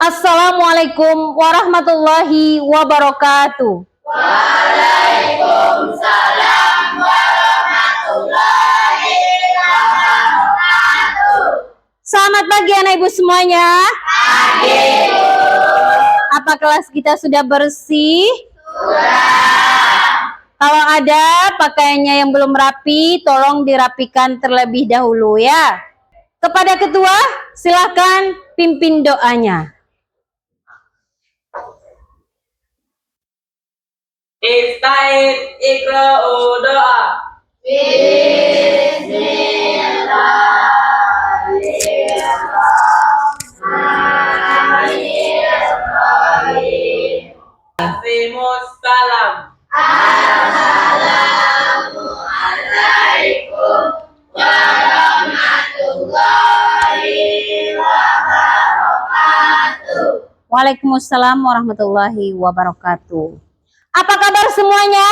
Assalamualaikum warahmatullahi wabarakatuh. Waalaikumsalam warahmatullahi wabarakatuh. Selamat pagi anak ibu semuanya. Pagi. Apa kelas kita sudah bersih? Sudah. Kalau ada pakaiannya yang belum rapi, tolong dirapikan terlebih dahulu ya. Kepada ketua, silakan pimpin doanya. Ifta'id ikra'u doa. Bismillahirrahmanirrahim. Asimus salam. Assalamualaikum warahmatullahi wabarakatuh. Waalaikumsalam warahmatullahi wabarakatuh. Apa kabar semuanya?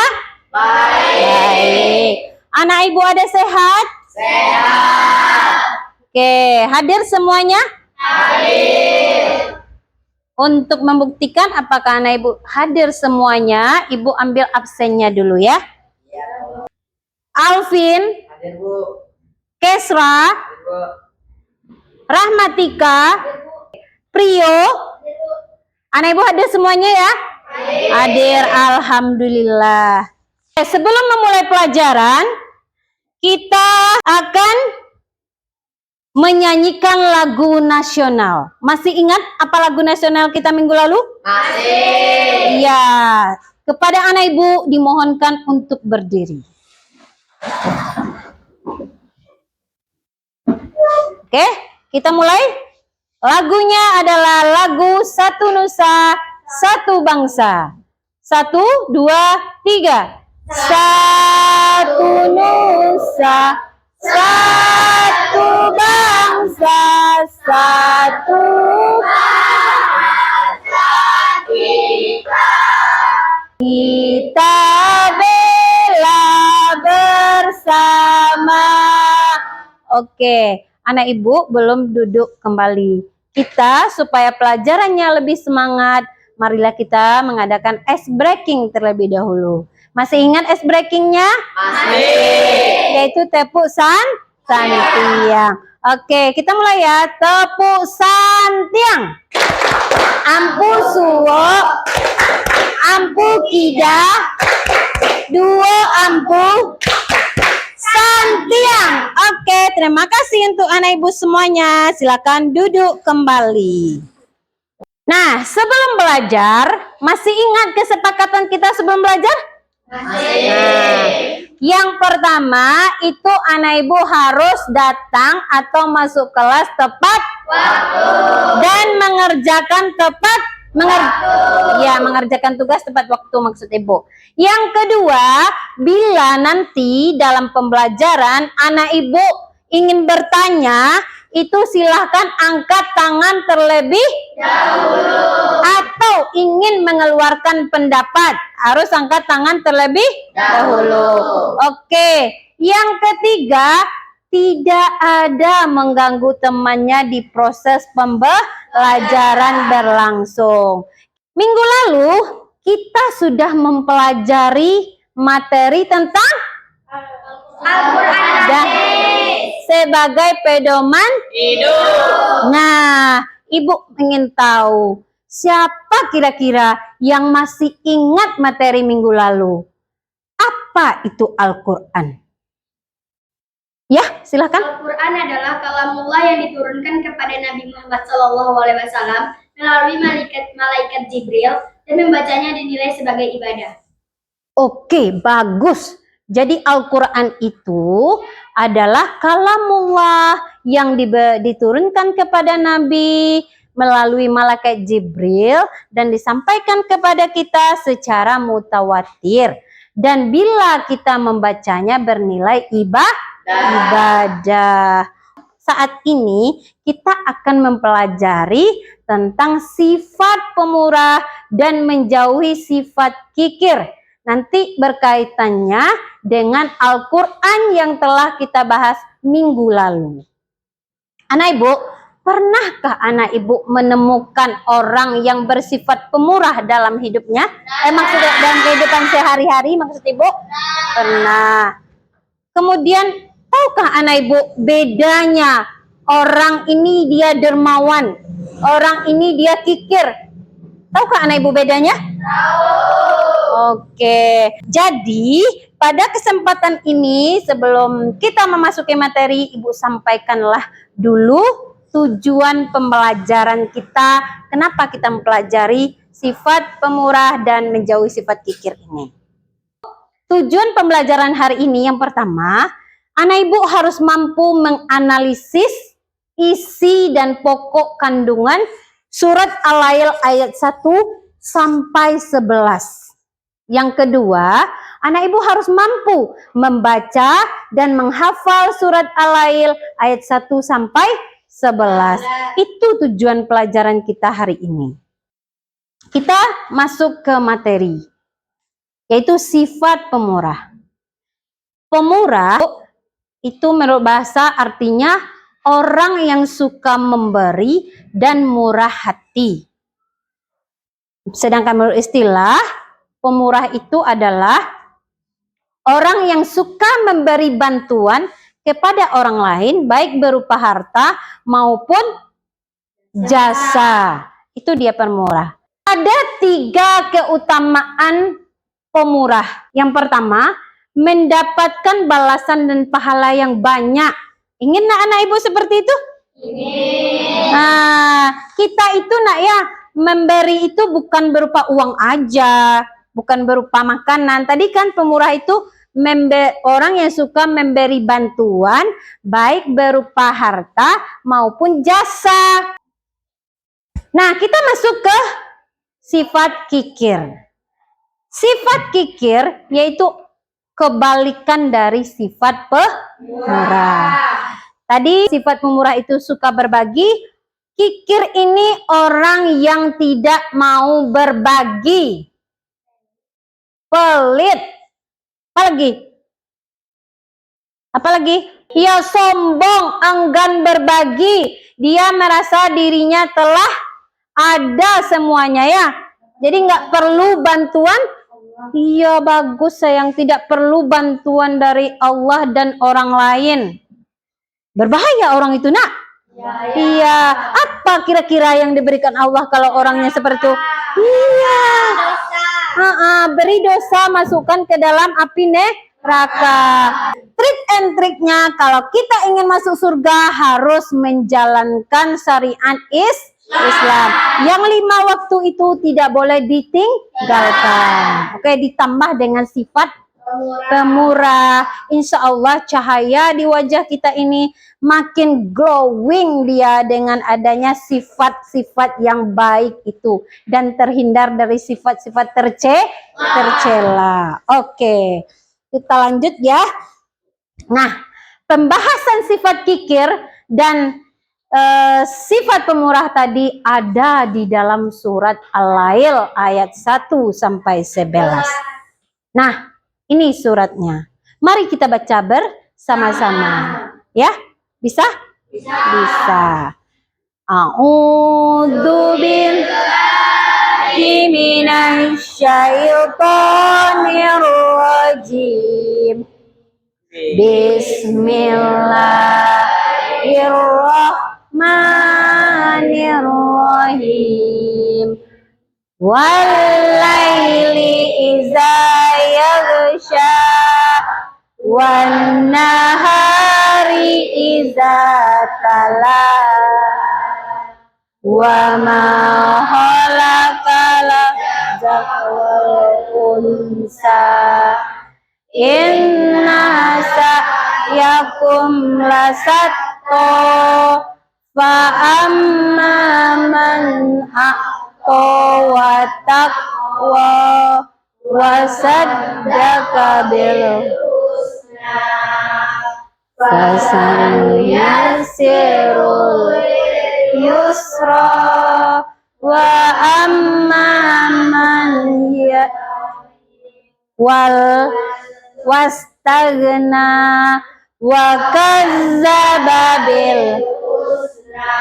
Baik. Anak ibu ada sehat? Sehat. Oke, hadir semuanya? Hadir. Untuk membuktikan apakah anak ibu hadir semuanya, ibu ambil absennya dulu ya. Alvin, Hadir Bu. Kesra, Hadir Bu. Rahmatika, Prio, anak ibu hadir semuanya ya? Hadir, alhamdulillah. Sebelum memulai pelajaran, kita akan menyanyikan lagu nasional. Masih ingat apa lagu nasional kita minggu lalu? Masih. Iya. Kepada anak ibu dimohonkan untuk berdiri. Oke, kita mulai. Lagunya adalah lagu Satu Nusa, Satu Bangsa. 1, 2, 3. Satu nusa, satu bangsa, satu Bahasa kita. kita bela bersama. Oke, anak ibu belum duduk kembali. Kita supaya pelajarannya lebih semangat, marilah kita mengadakan ice breaking terlebih dahulu. Masih ingat ice breakingnya? Masih. Yaitu tepuk santiang. Oke, kita mulai ya. Tepuk santiang. Ampu suwo, ampu kidah, duo ampu santiang. Oke, terima kasih untuk anak ibu semuanya. Silakan duduk kembali. Nah, sebelum belajar, masih ingat kesepakatan kita sebelum belajar? Masih. Yang pertama itu anak ibu harus datang atau masuk kelas tepat Waktu. dan mengerjakan mengerjakan tugas tepat waktu maksud ibu. Yang kedua, bila nanti dalam pembelajaran anak ibu ingin bertanya, itu silahkan angkat tangan terlebih Dahulu. atau ingin mengeluarkan pendapat, harus angkat tangan terlebih dahulu. Oke, yang ketiga, tidak ada mengganggu temannya di proses pembelajaran berlangsung. Minggu lalu kita sudah mempelajari materi tentang Al-Quran sebagai pedoman Hidup. Nah, ibu ingin tahu siapa kira-kira yang masih ingat materi minggu lalu? Apa itu Al-Quran? Ya, silakan. Al-Quran adalah kalamullah yang diturunkan kepada Nabi Muhammad SAW melalui malaikat Jibril dan membacanya dinilai sebagai ibadah. Oke, bagus. Jadi Al-Quran itu adalah kalamullah yang diturunkan kepada Nabi melalui malaikat Jibril dan disampaikan kepada kita secara mutawatir. Dan bila kita membacanya bernilai ibadah. Saat ini kita akan mempelajari tentang sifat pemurah dan menjauhi sifat kikir. Nanti berkaitannya dengan Al-Quran yang telah kita bahas minggu lalu. Anak ibu, Pernahkah anak ibu menemukan orang yang bersifat pemurah dalam hidupnya? Maksudnya dalam kehidupan sehari-hari, maksud ibu? Pernah. Kemudian, tahukah anak ibu bedanya orang ini dia dermawan, orang ini dia kikir? Tahukah anak ibu bedanya? Oke, jadi pada kesempatan ini sebelum kita memasuki materi, ibu sampaikanlah dulu tujuan pembelajaran kita. Kenapa kita mempelajari sifat pemurah dan menjauhi sifat kikir ini? Tujuan pembelajaran hari ini yang pertama, anak ibu harus mampu menganalisis isi dan pokok kandungan surat Al-Lail ayat 1 sampai 11. Yang kedua, anak ibu harus mampu membaca dan menghafal surat Al-Lail ayat 1 sampai 11. Itu tujuan pelajaran kita hari ini. Kita masuk ke materi, yaitu sifat pemurah. Pemurah itu menurut bahasa artinya orang yang suka memberi dan murah hati. Sedangkan menurut istilah, pemurah itu adalah orang yang suka memberi bantuan kepada orang lain, baik berupa harta maupun jasa. Itu dia pemurah. Ada 3 keutamaan pemurah. Yang pertama, mendapatkan balasan dan pahala yang banyak. Ingin anak ibu seperti itu? Ingin. Nah, kita itu nak ya, memberi itu bukan berupa uang aja, bukan berupa makanan. Tadi kan pemurah itu orang yang suka memberi bantuan, baik berupa harta maupun jasa. Nah, kita masuk ke sifat kikir. Sifat kikir yaitu kebalikan dari sifat pemurah. Tadi sifat pemurah itu suka berbagi. Kikir ini orang yang tidak mau berbagi. Pelit. Apalagi? Ya sombong, enggan berbagi. Dia merasa dirinya telah ada semuanya ya. Jadi nggak perlu bantuan. Iya bagus sayang, tidak perlu bantuan dari Allah dan orang lain. Berbahaya orang itu nak. Iya. Apa kira-kira yang diberikan Allah kalau orangnya seperti itu? Iya. Beri dosa, masukkan ke dalam api neraka. Trik and triknya kalau kita ingin masuk surga harus menjalankan syariat Islam. Yang 5 waktu itu tidak boleh ditinggalkan. Oke, ditambah dengan sifat pemurah. Insya Allah cahaya di wajah kita ini makin glowing dia dengan adanya sifat-sifat yang baik itu. Dan terhindar dari sifat-sifat tercela. Oke, kita lanjut ya. Nah, pembahasan sifat kikir dan sifat pemurah tadi ada di dalam surat Al-Lail ayat 1 sampai 11. Nah, ini suratnya. Mari kita baca bersama-sama. Ya? Bisa? Bisa. A'udzu billahi minasy syaithanir rajim. Bismillahirrahmanirrahim. Wal-laili iza yaghsha wan-nahari iza tala wa ma khalaqal dzakara wal unsa inna sa'yakum lasatta fa amma man wa taqwa wa saddaqa bil husna fasanyassirul yusra wa amma man wal wastagna wa kazzaba bil husna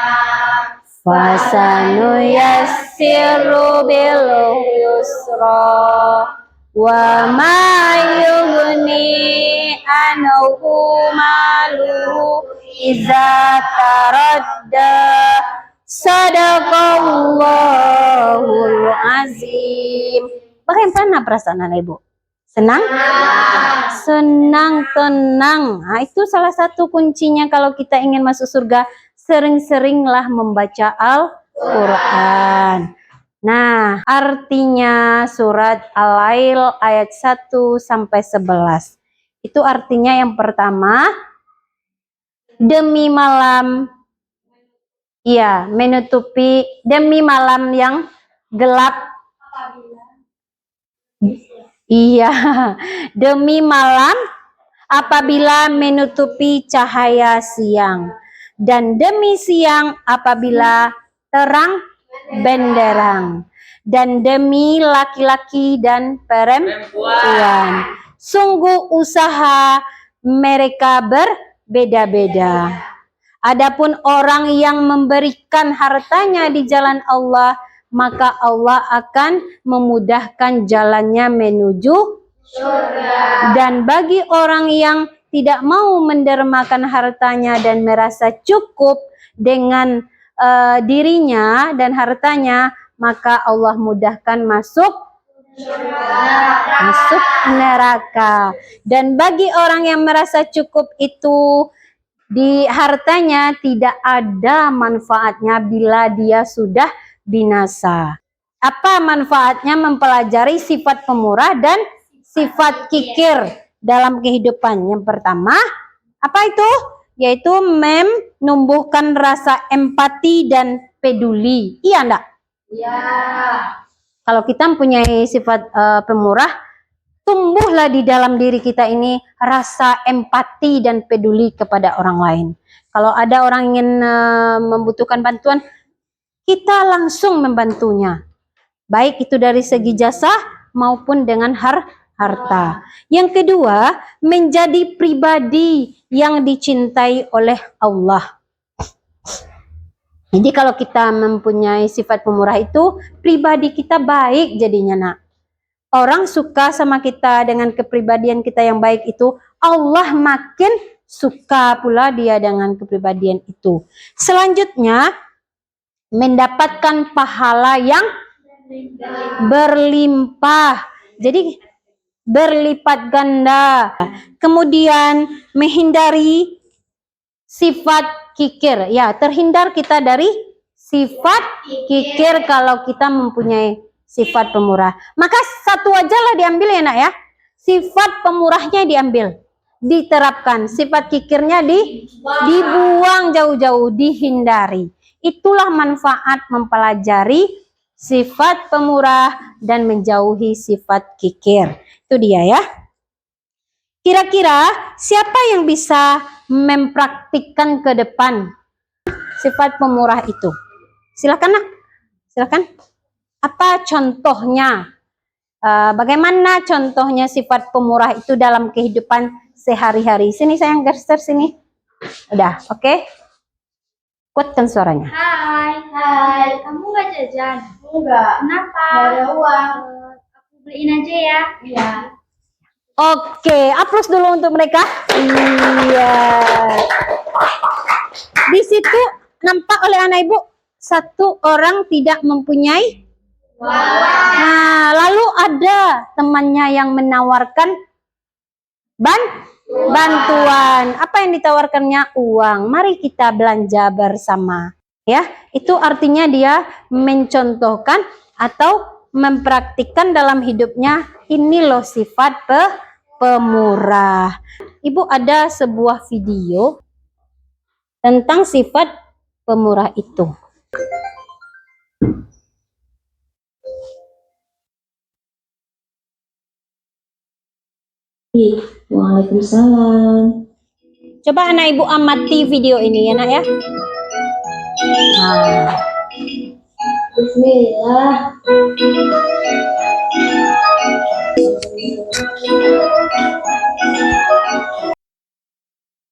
fasanuyassiru bil yusra wa ma yughni anhu maluhu idza taradda. Sadaqallahul azim. Bagaimana perasaan anak ibu? Senang? Senang, tenang. Nah, itu salah satu kuncinya kalau kita ingin masuk surga. Sering-seringlah membaca Al-Quran. Nah, artinya surat Al-Lail ayat 1 sampai 11. Itu artinya yang pertama, demi malam, iya, menutupi, demi malam yang gelap. Iya, demi malam apabila menutupi cahaya siang, dan demi siang apabila terang benderang, dan demi laki-laki dan perempuan. Sungguh usaha mereka berbeda-beda. Adapun orang yang memberikan hartanya di jalan Allah, maka Allah akan memudahkan jalannya menuju surga. Dan bagi orang yang tidak mau mendermakan hartanya dan merasa cukup dengan dirinya dan hartanya, maka Allah mudahkan masuk neraka. Dan bagi orang yang merasa cukup itu, di hartanya tidak ada manfaatnya bila dia sudah binasa. Apa manfaatnya mempelajari sifat pemurah dan sifat kikir dalam kehidupan? Yang pertama, apa itu? Yaitu menumbuhkan rasa empati dan peduli. Iya enggak? Iya. Kalau kita mempunyai sifat pemurah, tumbuhlah di dalam diri kita ini rasa empati dan peduli kepada orang lain. Kalau ada orang ingin membutuhkan bantuan, kita langsung membantunya. Baik itu dari segi jasa maupun dengan harta. Yang kedua, menjadi pribadi yang dicintai oleh Allah. Jadi kalau kita mempunyai sifat pemurah itu, pribadi kita baik jadinya, nak. Orang suka sama kita dengan kepribadian kita yang baik itu, Allah makin suka pula dia dengan kepribadian itu. Selanjutnya, mendapatkan pahala yang berlimpah. Jadi berlipat ganda. Kemudian menghindari sifat kikir. Ya, terhindar kita dari sifat kikir kalau kita mempunyai sifat pemurah. Maka satu aja lah diambil ya nak ya. Sifat pemurahnya diambil, diterapkan. Sifat kikirnya dibuang jauh-jauh, dihindari. Itulah manfaat mempelajari sifat pemurah dan menjauhi sifat kikir. Itu dia ya. Kira-kira siapa yang bisa mempraktikkan ke depan sifat pemurah itu? Silakan nak. Silakan. Apa contohnya? Bagaimana contohnya sifat pemurah itu dalam kehidupan sehari-hari? Sini sayang, geser sini. Udah, oke? Okay? Kuatkan suaranya. Hai, kamu nggak jajan? Enggak. Kenapa? Nggak ada uang. Aku beliin aja ya. Iya. Oke, aplaus dulu untuk mereka. Iya. Di situ nampak oleh anak ibu, satu orang tidak mempunyai. Nah, lalu ada temannya yang menawarkan bantuan. Apa yang ditawarkannya? Uang. Mari kita belanja bersama. Ya, itu artinya dia mencontohkan atau mempraktikkan dalam hidupnya. Ini loh sifat pemurah. Ibu, ada sebuah video tentang sifat pemurah itu. Waalaikumsalam. Coba anak ibu amati video ini ya nak ya. Nah. Bismillah.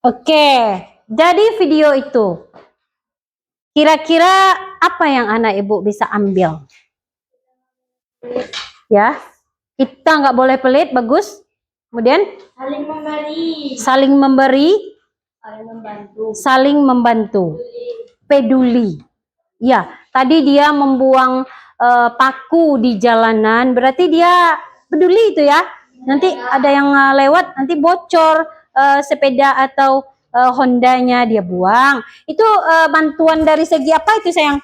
Oke, jadi video itu kira-kira Apa yang anak ibu bisa ambil? Ya, kita nggak boleh pelit, bagus. Kemudian Saling memberi. saling memberi, Saling membantu. saling membantu, peduli. Ya, tadi dia membuang paku di jalanan, berarti dia peduli itu ya. Nanti ada yang lewat, nanti bocor sepeda atau Hondanya dia buang. Itu bantuan dari segi apa itu sayang?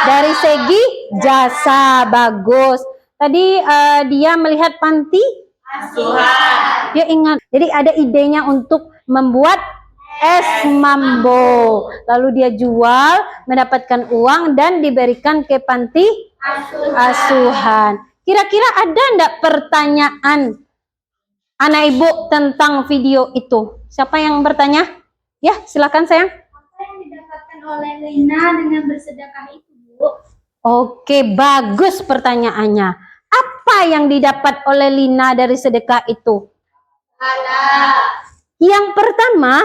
Dari segi jasa, bagus. Tadi dia melihat panti Asuhan. dia ingat. Jadi ada idenya untuk membuat es mambo. Lalu dia jual, mendapatkan uang dan diberikan ke panti asuhan. Kira-kira ada enggak pertanyaan anak ibu tentang video itu? Siapa yang bertanya? Ya, silakan sayang. Apa yang didapatkan oleh Lina dengan bersedekah itu, Bu? Oke, bagus pertanyaannya. Apa yang didapat oleh Lina dari sedekah itu? Yang pertama,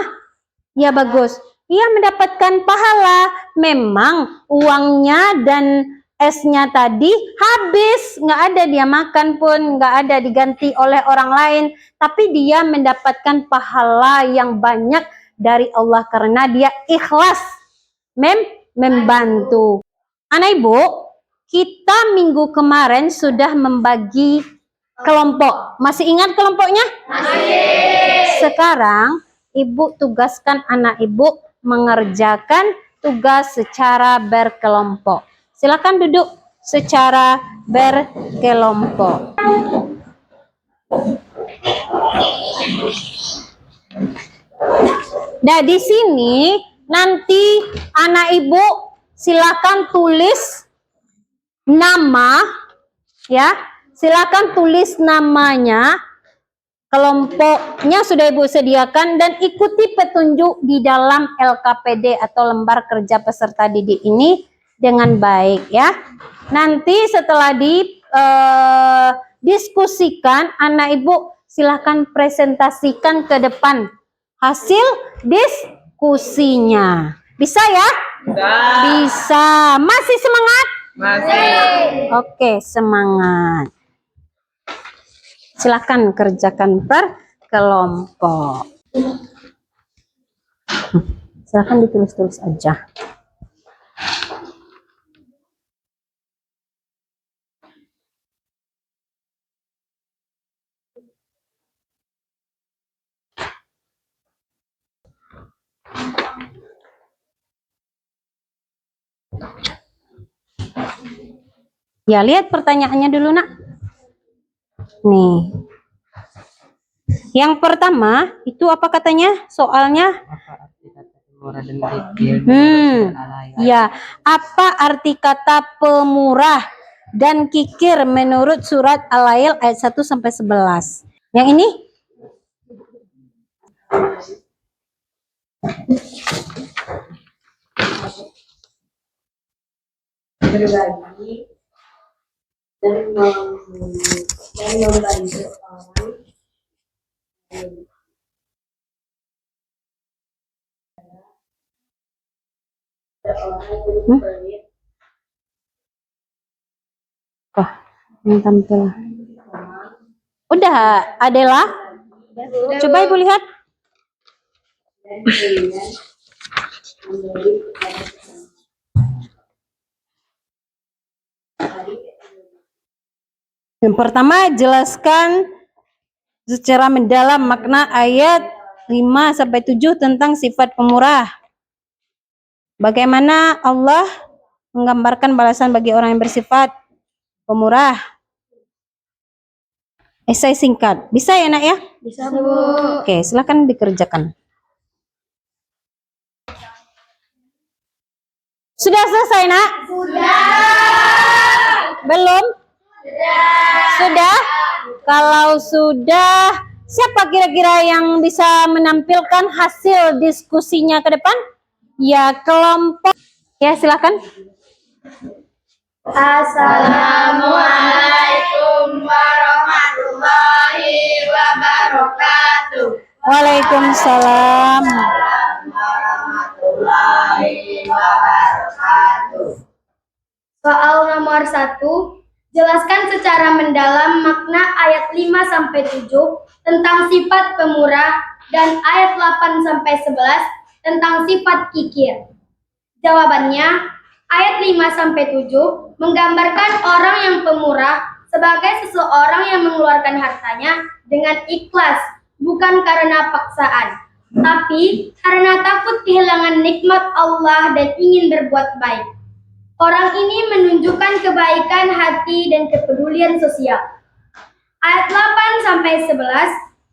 ya bagus. Ia mendapatkan pahala. Memang uangnya dan esnya tadi habis. Nggak ada dia makan pun, nggak ada diganti oleh orang lain. Tapi dia mendapatkan pahala yang banyak dari Allah karena dia ikhlas membantu. Anak ibu, kita minggu kemarin sudah membagi kelompok. Masih ingat kelompoknya? Masih. Sekarang ibu tugaskan anak ibu mengerjakan tugas secara berkelompok. Silakan duduk secara berkelompok. Nah, di sini nanti anak ibu silakan tulis nama, ya. Silakan tulis namanya, kelompoknya sudah ibu sediakan dan ikuti petunjuk di dalam LKPD atau lembar kerja peserta didik ini dengan baik ya. Nanti setelah diskusikan, anak ibu silakan presentasikan ke depan hasil diskusinya. Bisa ya? Bisa. Masih semangat? Masih. Oke, semangat. Silakan kerjakan per kelompok. Silakan ditulis-tulis aja. Ya, lihat pertanyaannya dulu, Nak. Nih. Yang pertama, itu apa katanya? Soalnya? Ya, apa arti kata pemurah dan kikir menurut surat Al-Lail ayat 1 sampai 11? Yang ini? Berbagi dan membantu orang Oh, yang tampil. Udah, Adela? Coba ibu lihat. Yang pertama, jelaskan secara mendalam makna ayat 5 sampai 7 tentang sifat pemurah. Bagaimana Allah menggambarkan balasan bagi orang yang bersifat pemurah. Esai singkat. Bisa ya, Nak ya? Bisa, Bu. Oke, silakan dikerjakan. Sudah selesai, Nak? Sudah. Belum? Sudah? Kalau sudah, siapa kira-kira yang bisa menampilkan hasil diskusinya ke depan? Ya, kelompok. Ya, silakan. Assalamualaikum warahmatullahi wabarakatuh. Waalaikumsalam. Warahmatullahi wabarakatuh. wabarakatuh. Soal nomor 1, jelaskan secara mendalam makna ayat 5-7 tentang sifat pemurah dan ayat 8-11 tentang sifat kikir. Jawabannya, ayat 5-7 menggambarkan orang yang pemurah sebagai seseorang yang mengeluarkan hartanya dengan ikhlas, bukan karena paksaan, tapi karena takut kehilangan nikmat Allah dan ingin berbuat baik. Orang ini menunjukkan kebaikan hati dan kepedulian sosial. Ayat 8-11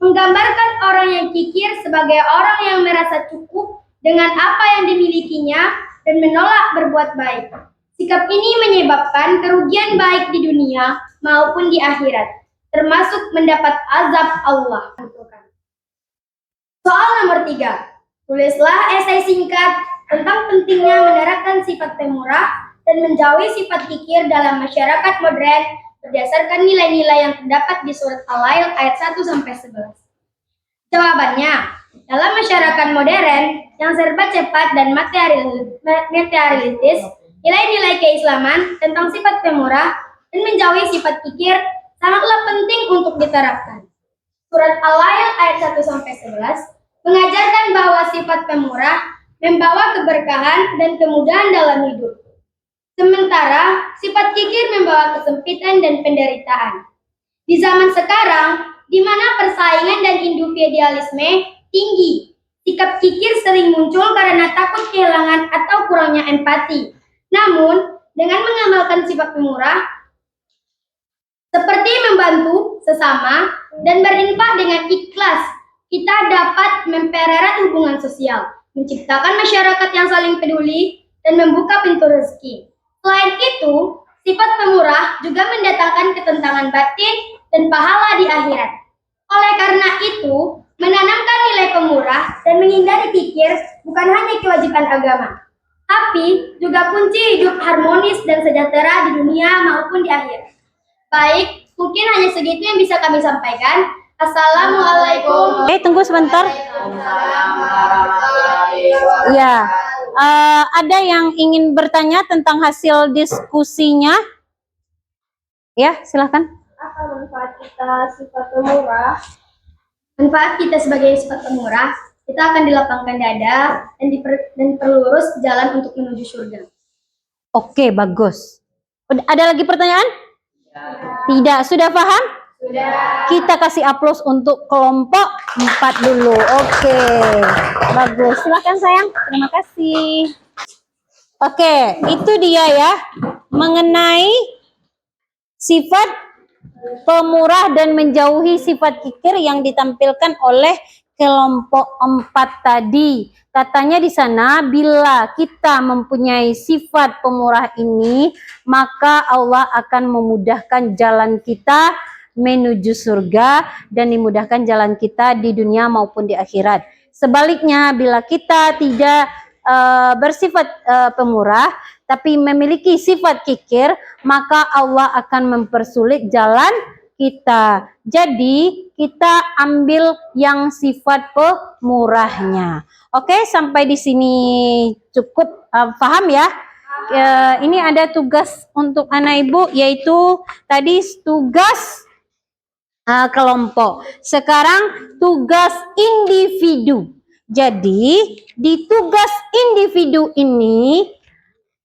menggambarkan orang yang kikir sebagai orang yang merasa cukup dengan apa yang dimilikinya dan menolak berbuat baik. Sikap ini menyebabkan kerugian baik di dunia maupun di akhirat, termasuk mendapat azab Allah. Soal nomor 3, tulislah esai singkat tentang pentingnya menerapkan sifat pemurah dan menjauhi sifat kikir dalam masyarakat modern berdasarkan nilai-nilai yang terdapat di surat Al-Lail ayat 1-11. Jawabannya, dalam masyarakat modern yang serba cepat dan materialistis, nilai-nilai keislaman tentang sifat pemurah dan menjauhi sifat kikir sangatlah penting untuk diterapkan. Surat Al-Lail ayat 1-11 mengajarkan bahwa sifat pemurah membawa keberkahan dan kemudahan dalam hidup. Sementara sifat kikir membawa kesempitan dan penderitaan. Di zaman sekarang, di mana persaingan dan individualisme tinggi, sikap kikir sering muncul karena takut kehilangan atau kurangnya empati. Namun, dengan mengamalkan sifat pemurah, seperti membantu sesama dan berinfak dengan ikhlas, kita dapat mempererat hubungan sosial, menciptakan masyarakat yang saling peduli, dan membuka pintu rezeki. Selain itu, sifat pemurah juga mendatangkan ketenangan batin dan pahala di akhirat. Oleh karena itu, menanamkan nilai pemurah dan menghindari kikir bukan hanya kewajiban agama, tapi juga kunci hidup harmonis dan sejahtera di dunia maupun di akhirat. Baik, mungkin hanya segitu yang bisa kami sampaikan. Assalamualaikum. Tunggu sebentar. Ya. Ada yang ingin bertanya tentang hasil diskusinya? Ya, silahkan. Apa manfaat kita sifat pemurah? Manfaat kita sebagai sifat pemurah, kita akan dilapangkan dada dan diperlurus jalan untuk menuju surga. Oke, bagus. Ada lagi pertanyaan? Tidak, sudah paham? Sudah. Kita kasih aplaus untuk kelompok 4 dulu. Oke, bagus. Silakan sayang. Terima kasih. Oke, itu dia ya. Mengenai sifat pemurah dan menjauhi sifat kikir yang ditampilkan oleh kelompok 4 tadi. Katanya di sana, bila kita mempunyai sifat pemurah ini, maka Allah akan memudahkan jalan kita menuju surga dan dimudahkan jalan kita di dunia maupun di akhirat. Sebaliknya, bila kita tidak bersifat pemurah tapi memiliki sifat kikir, maka Allah akan mempersulit jalan kita. Jadi kita ambil yang sifat pemurahnya. Oke, sampai di sini cukup paham ya. Ini ada tugas untuk anak ibu, yaitu tadi tugas kelompok. Sekarang tugas individu. Jadi di tugas individu ini,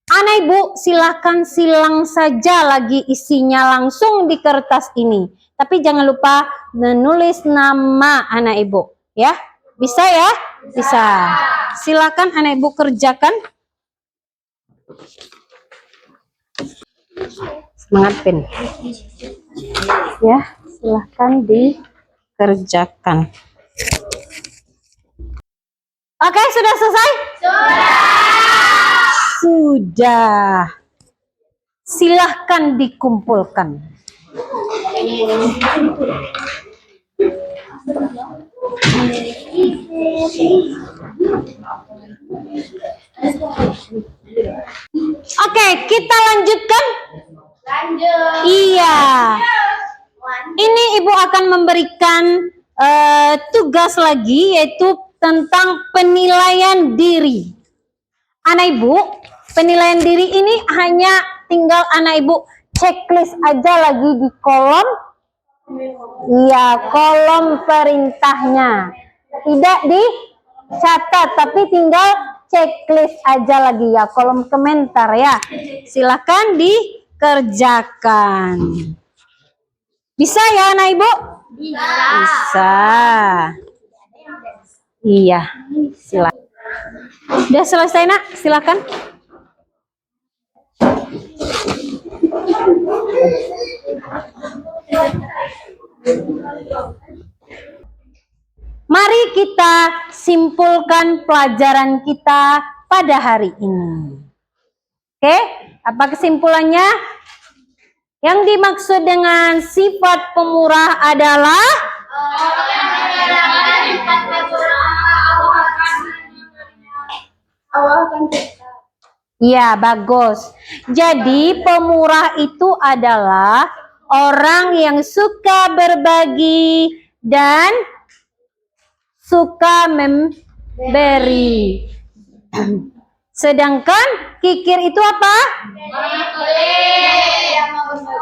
anak ibu silahkan silang saja lagi isinya langsung di kertas ini. Tapi jangan lupa menulis nama anak ibu, ya. Bisa ya? Bisa. Silakan anak ibu kerjakan. Semangat Pin. Ya, silahkan dikerjakan. Oke, sudah selesai? Sudah. Silahkan dikumpulkan. Oke, kita lanjutkan. Lanjut. Iya. Ini ibu akan memberikan tugas lagi, yaitu tentang penilaian diri. Anak ibu penilaian diri ini hanya tinggal anak ibu checklist aja lagi di kolom, iya, kolom perintahnya. Tidak dicatat, tapi tinggal checklist aja lagi ya, kolom komentar ya. Silakan dikerjakan. Bisa ya anak ibu? Bisa. Iya, silakan. Udah selesai nak, silakan. Mari kita simpulkan pelajaran kita pada hari ini. Oke, apa kesimpulannya? Yang dimaksud dengan sifat pemurah adalah ya, bagus. Jadi pemurah itu adalah orang yang suka berbagi dan suka memberi. Sedangkan kikir itu apa?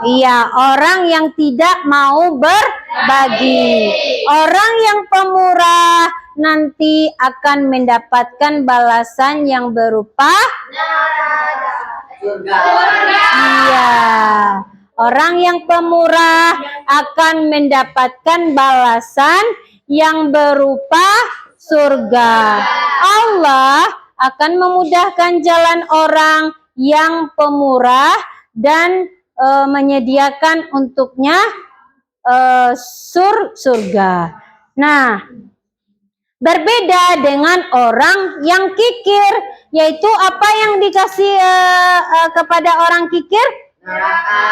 Iya, orang yang tidak mau berbagi. Orang yang pemurah nanti akan mendapatkan balasan yang berupa Surga. iya. Orang yang pemurah akan mendapatkan balasan yang berupa surga. Allah akan memudahkan jalan orang yang pemurah dan menyediakan untuknya surga. Nah, berbeda dengan orang yang kikir, yaitu apa yang dikasih kepada orang kikir? Neraka.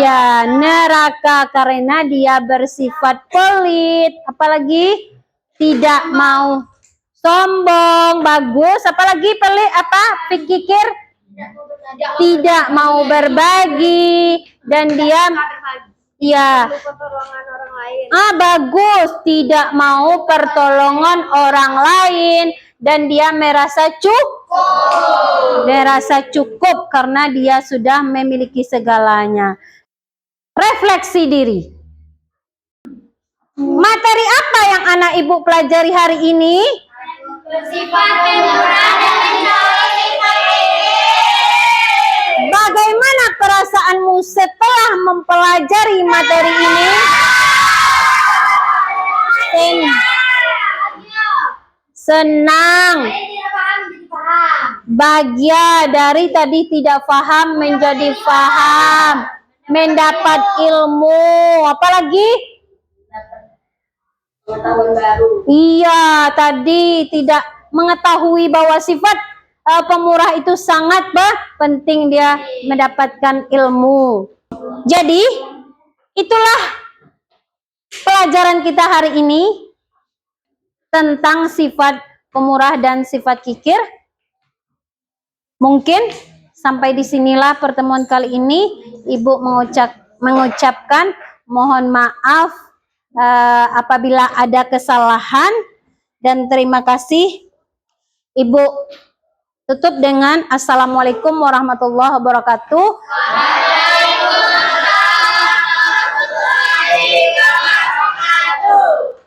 Ya, neraka, karena dia bersifat pelit, apalagi tidak mau sombong, bagus, apalagi pelit apa? Kikir tidak mau berbagi dan dia ya bagus, tidak mau pertolongan orang lain dan dia merasa cukup karena dia sudah memiliki segalanya. Refleksi diri. Materi apa yang anak ibu pelajari hari ini? Sifat pemurah dan menjauhi sifat kikir. Bagaimana perasaanmu setelah mempelajari materi ini? Senang. Bahagia, dari tadi tidak paham menjadi paham, mendapat ilmu, apalagi? Pengetahuan baru. Iya, tadi tidak mengetahui bahwa sifat pemurah itu sangat penting, dia mendapatkan ilmu. Jadi, itulah pelajaran kita hari ini tentang sifat pemurah dan sifat kikir. Mungkin sampai disinilah pertemuan kali ini. Ibu mengucapkan mohon maaf apabila ada kesalahan dan terima kasih. Ibu tutup dengan assalamualaikum warahmatullahi wabarakatuh.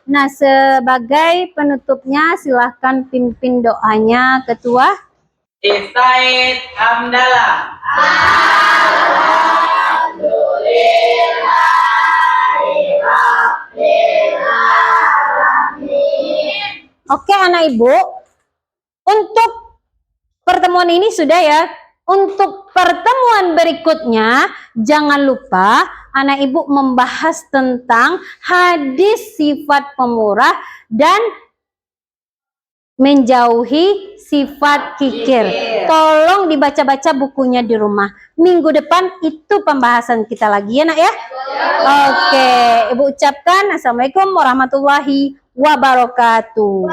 Nah, sebagai penutupnya silahkan pimpin doanya Ketua. Said Hamdallah. Oke anak ibu, untuk pertemuan ini sudah ya. Untuk pertemuan berikutnya jangan lupa anak ibu membahas tentang hadis sifat pemurah dan menjauhi sifat kikir. Tolong dibaca-baca bukunya di rumah. Minggu depan itu pembahasan kita lagi ya nak ya. Oke, ibu ucapkan assalamualaikum warahmatullahi wabarakatuh.